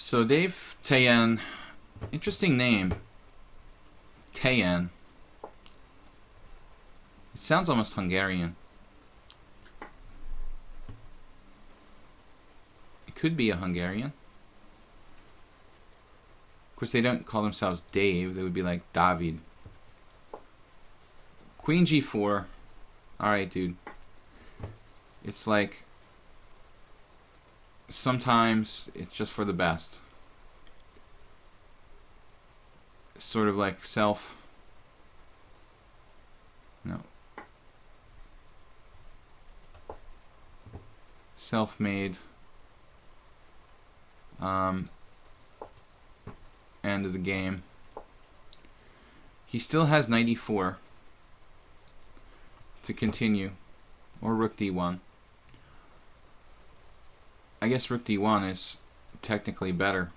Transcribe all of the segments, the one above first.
So Dave Tayan, interesting name. Tayan. It sounds almost Hungarian. It could be a Hungarian. Of course, they don't call themselves Dave. They would be like David. Queen G4. Alright, dude. It's like, sometimes it's just for the best. Sort of like self-made end of the game. He still has 94 to continue, or rook d1. I guess rook d1 is technically better.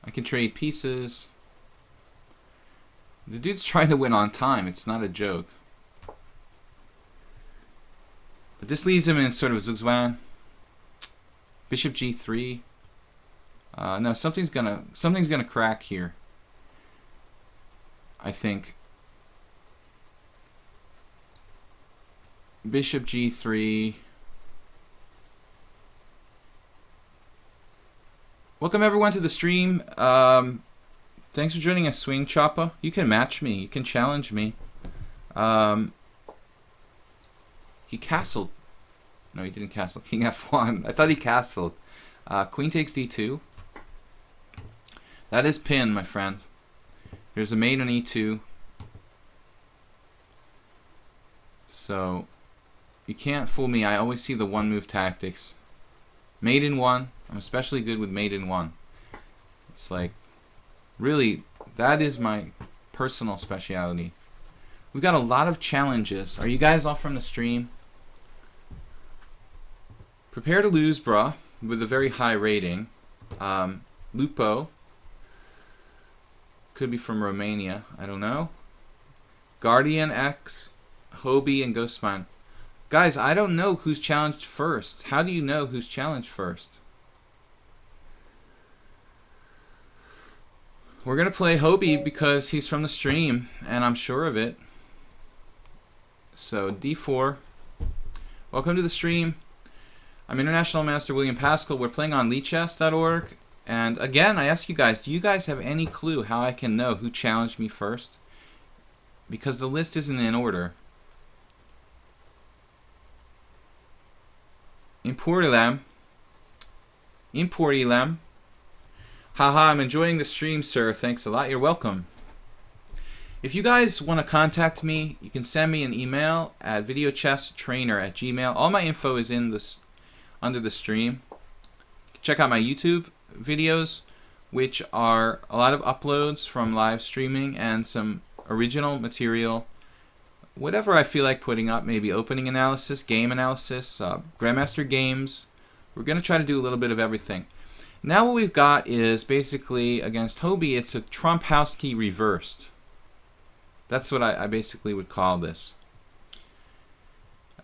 I can trade pieces. The dude's trying to win on time. It's not a joke. But this leaves him in sort of zugzwang. Bishop g3. No, something's gonna crack here. I think. Bishop g3. Welcome everyone to the stream. Thanks for joining us, Swing Choppa. You can match me. You can challenge me. He castled. No, he didn't castle. King f1. I thought he castled. Queen takes d2. That is pin, my friend. There's a mate on e2. So, you can't fool me. I always see the one-move tactics. Mate in one. I'm especially good with mate in one. It's like, really, that is my personal specialty. We've got a lot of challenges. Are you guys all from the stream? Prepare to lose, brah, with a very high rating. Lupo. Could be from Romania. I don't know. Guardian X, Hobie, and Ghostman. Guys, I don't know who's challenged first. How do you know who's challenged first? We're going to play Hobie because he's from the stream, and I'm sure of it. So, D4. Welcome to the stream. I'm International Master William Pascal. We're playing on lichess.org. And again, I ask you guys, do you guys have any clue how I can know who challenged me first? Because the list isn't in order. Imporilam. Haha, I'm enjoying the stream, sir. Thanks a lot. You're welcome. If you guys want to contact me, you can send me an email at videochesstrainer@gmail.com. All my info is in this under the stream. Check out my YouTube videos, which are a lot of uploads from live streaming and some original material. Whatever I feel like putting up, maybe opening analysis, game analysis, Grandmaster games. We're going to try to do a little bit of everything. Now what we've got is basically against Hobie, it's a Trump house key reversed. That's what I basically would call this.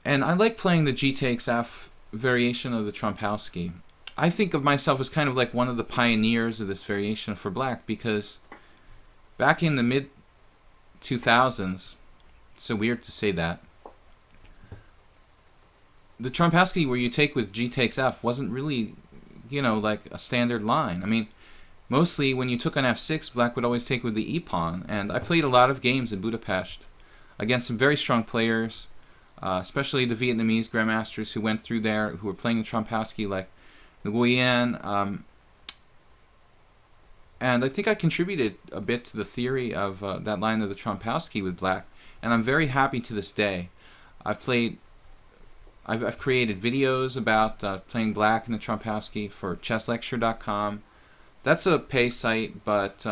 And I like playing the G takes F variation of the Trump house key. I think of myself as kind of like one of the pioneers of this variation for black, because back in the mid-2000s, it's so weird to say that, the Trump house key where you take with G takes F wasn't really, you know, like a standard line. I mean, mostly when you took on F6, black would always take with the E-pawn, and I played a lot of games in Budapest against some very strong players, especially the Vietnamese grandmasters who went through there, who were playing the Trump house key, like Nguyen, and I think I contributed a bit to the theory of that line of the Trump house key with black, and I'm very happy to this day. I've created videos about playing black in the Trump house key for chesslecture.com. That's a pay site, but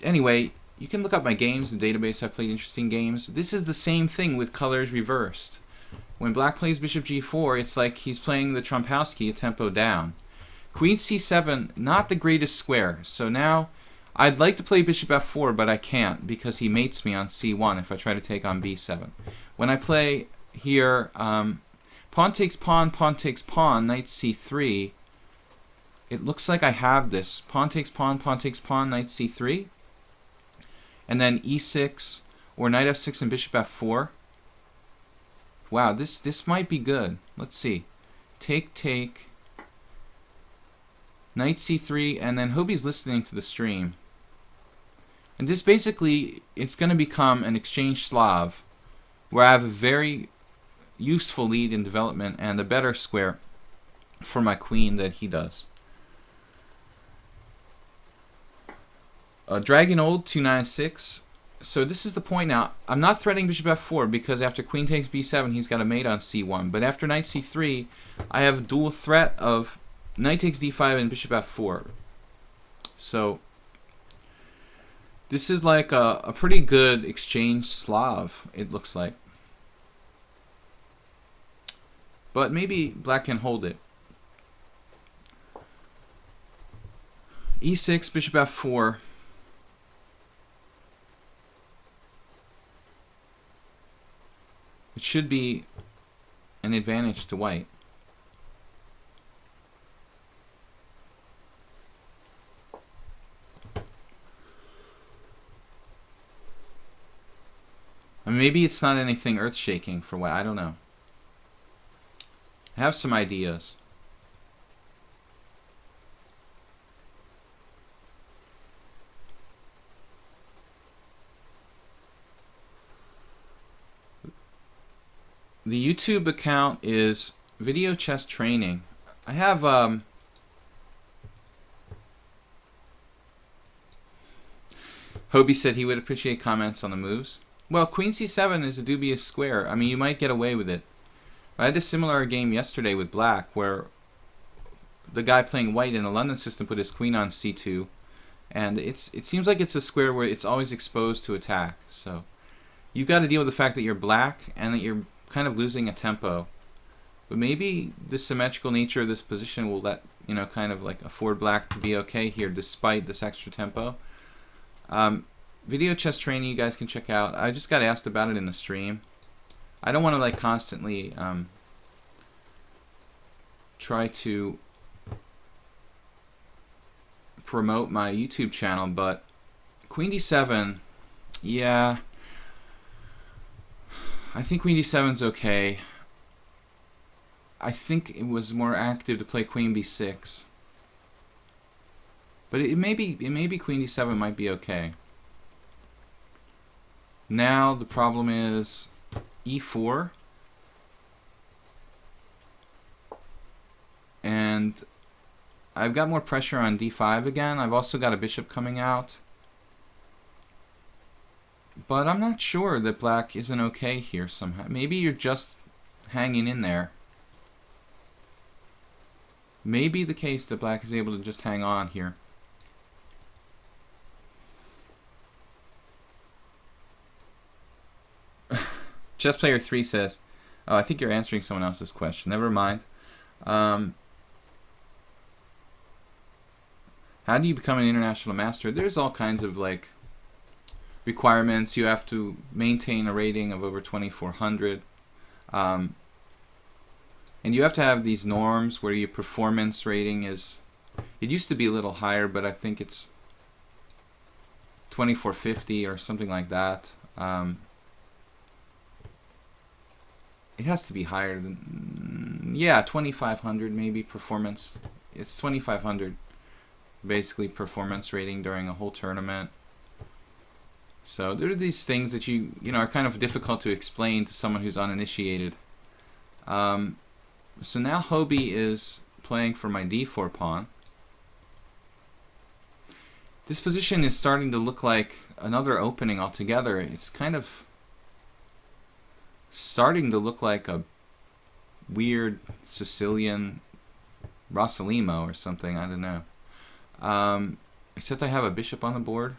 anyway, you can look up my games in the database. I've played interesting games. This is the same thing with colors reversed. When black plays bishop g4, it's like he's playing the Trump house key a tempo down. Queen c7, not the greatest square. So now, I'd like to play bishop f4, but I can't because he mates me on c1 if I try to take on b7. When I play here, Pawn takes pawn, pawn takes pawn, knight c3. It looks like I have this. Pawn takes pawn, pawn takes pawn, knight c3. And then e6 or knight f6 and bishop f4. Wow, this might be good. Let's see. Take, take. Knight c3, and then Hobie's listening to the stream. And this basically, it's going to become an exchange Slav, where I have a very useful lead in development and a better square for my queen than he does. Dragon Old 296. So this is the point now. I'm not threatening bishop f4 because after queen takes b7, he's got a mate on c1. But after knight c3, I have a dual threat of knight takes d5 and bishop f4. So this is like a pretty good exchange Slav, it looks like. But maybe black can hold it. e6, bishop f4. It should be an advantage to white. I mean, maybe it's not anything earth-shaking for white. I don't know. I have some ideas. The YouTube account is Video Chess Training. I have Hobie said he would appreciate comments on the moves. Well, queen c7 is a dubious square. I mean, you might get away with it. I had a similar game yesterday with black where the guy playing white in the London system put his queen on c2, and it seems like it's a square where it's always exposed to attack. So you've got to deal with the fact that you're black and that you're kind of losing a tempo. But maybe the symmetrical nature of this position will let, you know, kind of like afford black to be okay here despite this extra tempo. Video Chess Training you guys can check out. I just got asked about it in the stream. I don't want to like constantly try to promote my YouTube channel, but queen d7, yeah, I think queen d7's okay. I think it was more active to play queen b6, but it may be queen d7 might be okay. Now the problem is e4, and I've got more pressure on d5 again. I've also got a bishop coming out, but I'm not sure that black isn't okay here somehow. Maybe you're just hanging in there. Maybe the case that black is able to just hang on here. Chess Player 3 says, oh, I think you're answering someone else's question. Never mind. How do you become an international master? There's all kinds of like requirements. You have to maintain a rating of over 2,400. And you have to have these norms where your performance rating is, it used to be a little higher, but I think it's 2,450 or something like that. It has to be higher than, yeah, 2,500 maybe performance. It's 2,500 basically performance rating during a whole tournament. So there are these things that you know are kind of difficult to explain to someone who's uninitiated. So now Hobie is playing for my d4 pawn. This position is starting to look like another opening altogether. It's kind of starting to look like a weird Sicilian Rossalimo or something. I don't know. Except I have a bishop on the board.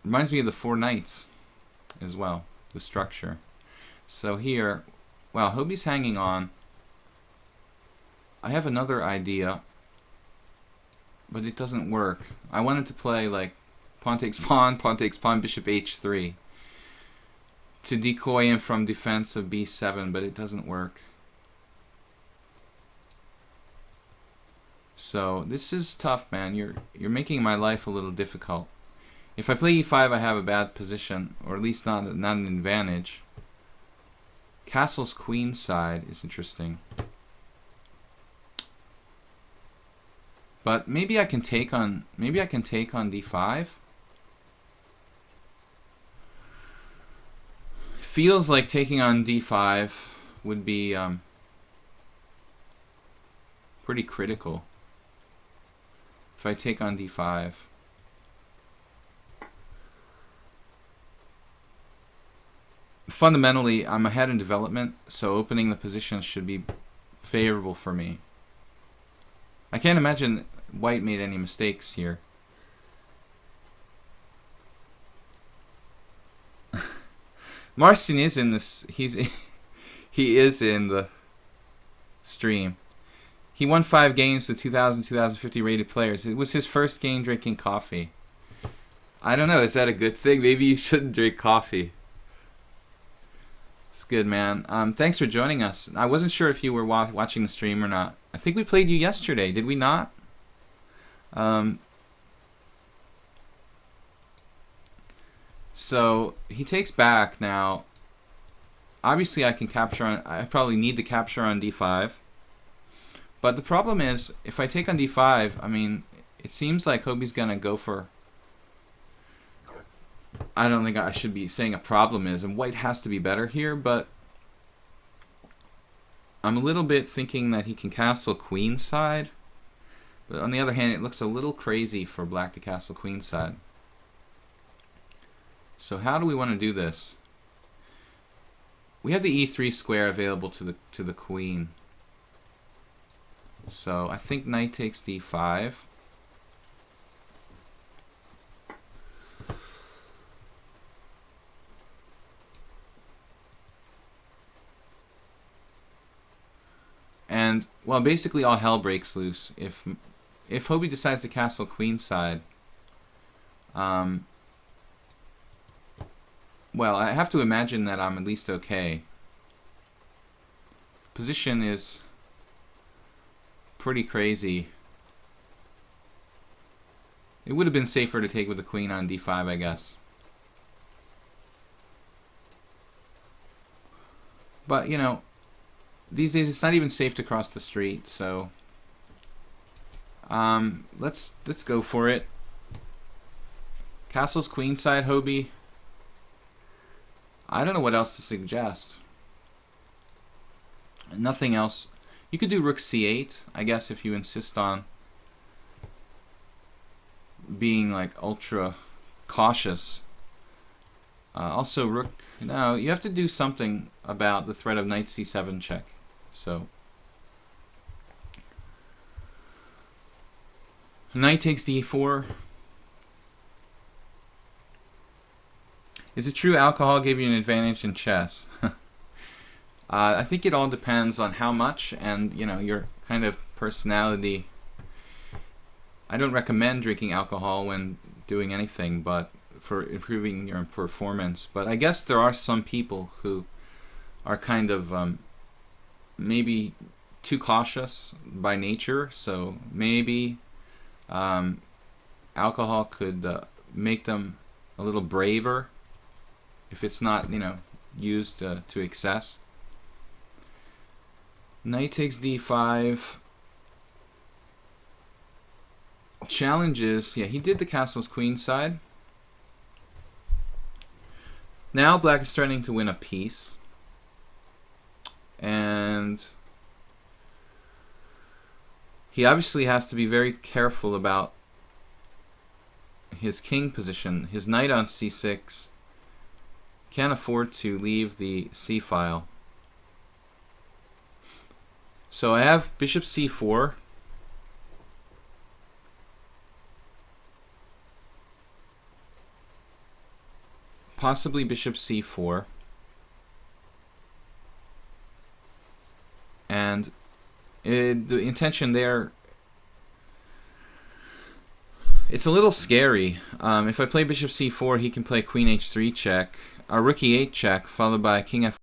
Reminds me of the Four Knights as well, the structure. So here, wow, Hobie's hanging on. I have another idea, but it doesn't work. I wanted to play like pawn takes pawn, bishop h3. to decoy him from defense of b7, but it doesn't work. So this is tough, man. You're making my life a little difficult. If I play e5, I have a bad position, or at least not an advantage. Castle's queen side is interesting. But maybe I can take on d5. Feels like taking on d5 would be pretty critical. If I take on d5. Fundamentally, I'm ahead in development, so opening the position should be favorable for me. I can't imagine white made any mistakes here. Marcin is in this. He is in the stream. He won 5 games with 2,050 rated players. It was his first game drinking coffee. I don't know. Is that a good thing? Maybe you shouldn't drink coffee. It's good, man. Thanks for joining us. I wasn't sure if you were watching the stream or not. I think we played you yesterday. Did we not? So he takes back now. Obviously, I can capture on. I probably need to capture on d5. But the problem is, if I take on d5, I mean, it seems like Hobie's gonna go for. I don't think I should be saying a problem is, and white has to be better here, but I'm a little bit thinking that he can castle queenside. But on the other hand, it looks a little crazy for black to castle queenside. So how do we want to do this? We have the e3 square available to the queen. So I think knight takes d5. And well, basically all hell breaks loose if Hobie decides to castle queenside. Well, I have to imagine that I'm at least okay. Position is pretty crazy. It would have been safer to take with the queen on d5, I guess. But, you know, these days it's not even safe to cross the street, so let's go for it. Castle's queenside, Hobie. I don't know what else to suggest. Nothing else. You could do rook c8, I guess, if you insist on being like ultra cautious. Also, rook. No, you have to do something about the threat of knight c7 check. So, knight takes d4. Is it true alcohol gave you an advantage in chess? I think it all depends on how much and, you know, your kind of personality. I don't recommend drinking alcohol when doing anything, but for improving your performance. But I guess there are some people who are kind of maybe too cautious by nature, so maybe alcohol could make them a little braver if it's not, you know, used to excess. Knight takes d5. Challenges. Yeah, he did the castle's queenside. Now black is starting to win a piece. And he obviously has to be very careful about his king position. His knight on c6 can't afford to leave the c file. So I have bishop c4. Possibly bishop c4. And the intention there, it's a little scary. If I play bishop c4, he can play queen h3 check. a rookie 8 check followed by king f.